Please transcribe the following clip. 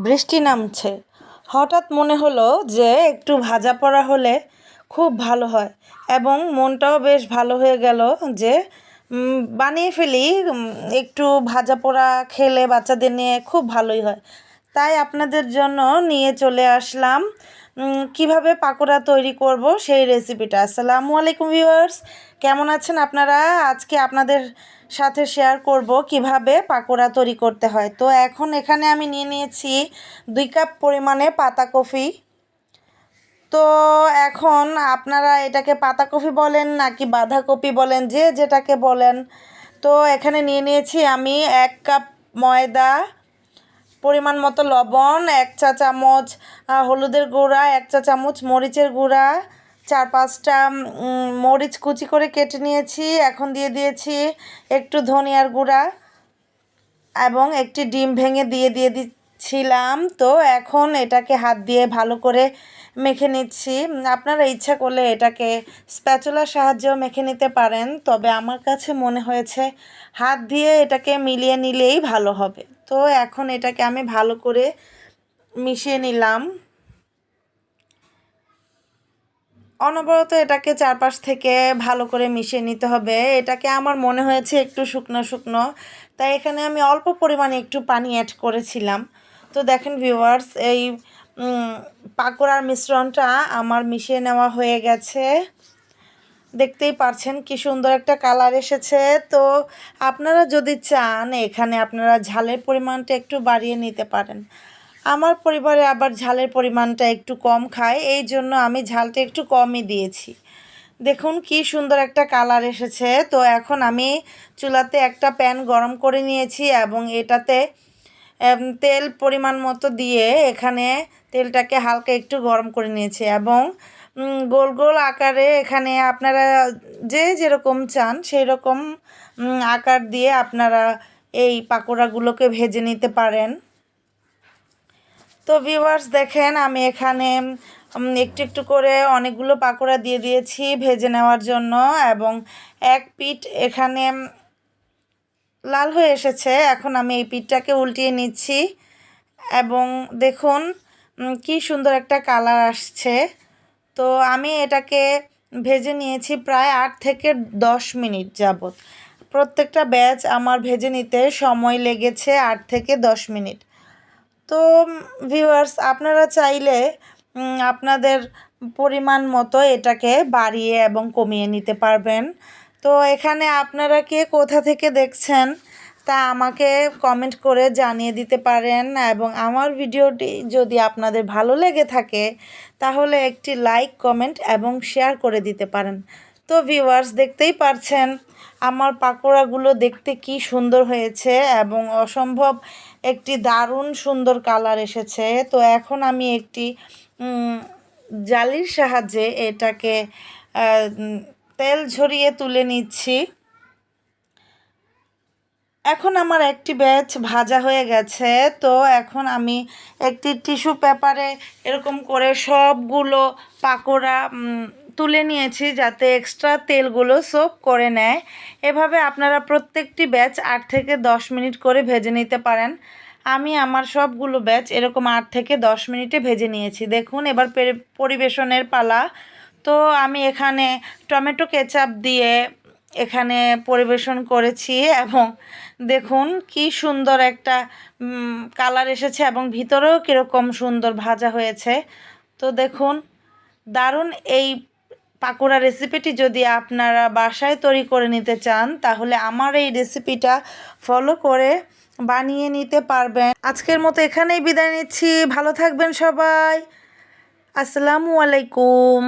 বৃষ্টি নামছে। হঠাৎ মনে হলো যে একটু ভাজা পোড়া হলে খুব ভালো হয় এবং মনটাও বেশ ভালো হয়ে গেল যে বানিয়ে ফেলি। একটু ভাজা পোড়া খেলে বাচ্চাদের নিয়ে খুব ভালোই হয়। তাই আপনাদের জন্য নিয়ে চলে আসলাম কিভাবে পাকোড়া তৈরি করব সেই রেসিপিটা। আসসালামু আলাইকুম ভিউয়ার্স, কেমন আছেন আপনারা? আজকে আপনাদের সাথে শেয়ার করব কিভাবে পাকোড়া তৈরি করতে হয়। তো এখন এখানে আমি নিয়ে নিয়েছি 2 কাপ পরিমাণে পাতাকপি। তো এখন আপনারা এটাকে পাতাকপি বলেন নাকি বাঁধাকপি বলেন, যে যেটাকে বলেন। তো এখানে নিয়ে নিয়েছি আমি 1 কাপ ময়দা, পরিমাণ মতো লবণ, 1 চা চামচ হলুদের গুঁড়া, 1 চা চামচ মরিচের গুঁড়া, 4-5টা মরিচ কুচি করে কেটে নিয়েছি। এখন দিয়ে দিয়েছি একটু ধনিয়ার গুঁড়া এবং একটি ডিম ভেঙে দিয়ে দিচ্ছিলাম। তো এখন এটাকে হাত দিয়ে ভালো করে মেখে নিচ্ছি। আপনারা ইচ্ছা করলে এটাকে স্প্যাচুলার সাহায্যেও মেখে নিতে পারেন, তবে আমার কাছে মনে হয়েছে হাত দিয়ে এটাকে মিলিয়ে নিলেই ভালো হবে। তো এখন এটাকে আমি ভালো করে মিশিয়ে নিলাম। অনবরত এটাকে চারপাশ থেকে ভালো করে মিশিয়ে নিতে হবে। এটাকে আমার মনে হয়েছে একটু শুকনো শুকনো, তাই এখানে আমি অল্প পরিমাণে একটু পানি অ্যাড করেছিলাম। তো দেখেন ভিউয়ার্স, এই পাকোড়ার মিশ্রণটা আমার মিশিয়ে নেওয়া হয়ে গেছে। দেখতেই পারছেন কি সুন্দর একটা কালার এসেছে। তো আপনারা যদি চান এখানে আপনারা ঝালের পরিমাণটা একটু বাড়িয়ে নিতে পারেন। আমার পরিবারে আবার ঝালের পরিমাণটা একটু কম খায়, এই জন্য আমি ঝালটা একটু কমই দিয়েছি। দেখুন কি সুন্দর একটা কালার এসেছে। তো এখন আমি চুলাতে একটা প্যান গরম করে নিয়েছি এবং এটাতে তেল পরিমাণ মতো দিয়ে এখানে তেলটাকে হালকা একটু গরম করে নিয়েছি এবং গোল গোল আকারে এখানে আপনারা যে যেরকম চান সেই রকম আকার দিয়ে আপনারা এই পাকোড়াগুলোকে ভেজে নিতে পারেন। তো ভিউয়ার্স দেখেন, আমি এখানে একটু একটু করে অনেকগুলো পাকোড়া দিয়ে দিয়েছি ভেজে নেওয়ার জন্য এবং এক পিঠ এখানে লাল হয়ে এসেছে। এখন আমি এই পিঠটাকে উল্টিয়ে নিচ্ছি এবং দেখুন কি সুন্দর একটা কালার আসছে। তো আমি এটাকে ভেজে নিয়েছি প্রায় 8 থেকে 10 মিনিট যাবত। প্রত্যেকটা ব্যাচ আমার ভেজে নিতে সময় লেগেছে 8 থেকে 10 মিনিট। তো ভিউয়ার্স, আপনারা চাইলে আপনাদের পরিমাণ মতো এটাকে বাড়িয়ে এবং কমিয়ে নিতে পারবেন। তো এখানে আপনারা কে কোথা থেকে দেখছেন তা আমাকে কমেন্ট করে জানিয়ে দিতে পারেন এবং আমার ভিডিওটি যদি আপনাদের ভালো লেগে থাকে তাহলে একটি লাইক, কমেন্ট এবং শেয়ার করে দিতে পারেন। তো ভিউয়ার্স দেখতেই পারছেন আমার পাকোড়াগুলো দেখতে কি সুন্দর হয়েছে এবং অসম্ভব একটি দারুণ সুন্দর কালার এসেছে। তো এখন আমি একটি জালির সাহায্যে এটাকে তেল ঝরিয়ে তুলে নিচ্ছি। এখন আমার একটি ব্যাচ ভাজা হয়ে গেছে। তো এখন আমি একটি টিস্যু পেপারে এরকম করে সবগুলো পাকোড়া তুলে নিয়েছি যাতে এক্সট্রা তেলগুলো সোক করে নেয়। এভাবে আপনারা প্রত্যেকটি ব্যাচ 8 থেকে 10 মিনিট করে ভেজে নিতে পারেন। আমি আমার সবগুলো ব্যাচ এরকম 8 থেকে 10 মিনিটে ভেজে নিয়েছি। দেখুন এবার পরিবেশনের পালা। তো আমি এখানে টমেটো কেচাপ দিয়ে এখানে পরিবেশন করেছি এবং দেখুন কি সুন্দর একটা কালার এসেছে এবং ভিতরেও কীরকম সুন্দর ভাজা হয়েছে। তো দেখুন দারুণ এই পাকোড়া রেসিপিটি যদি আপনারা বাসায় তৈরি করে নিতে চান তাহলে আমার এই রেসিপিটা ফলো করে বানিয়ে নিতে পারবেন। আজকের মতো এখানেই বিদায় নিচ্ছি। ভালো থাকবেন সবাই। আসসালামু আলাইকুম।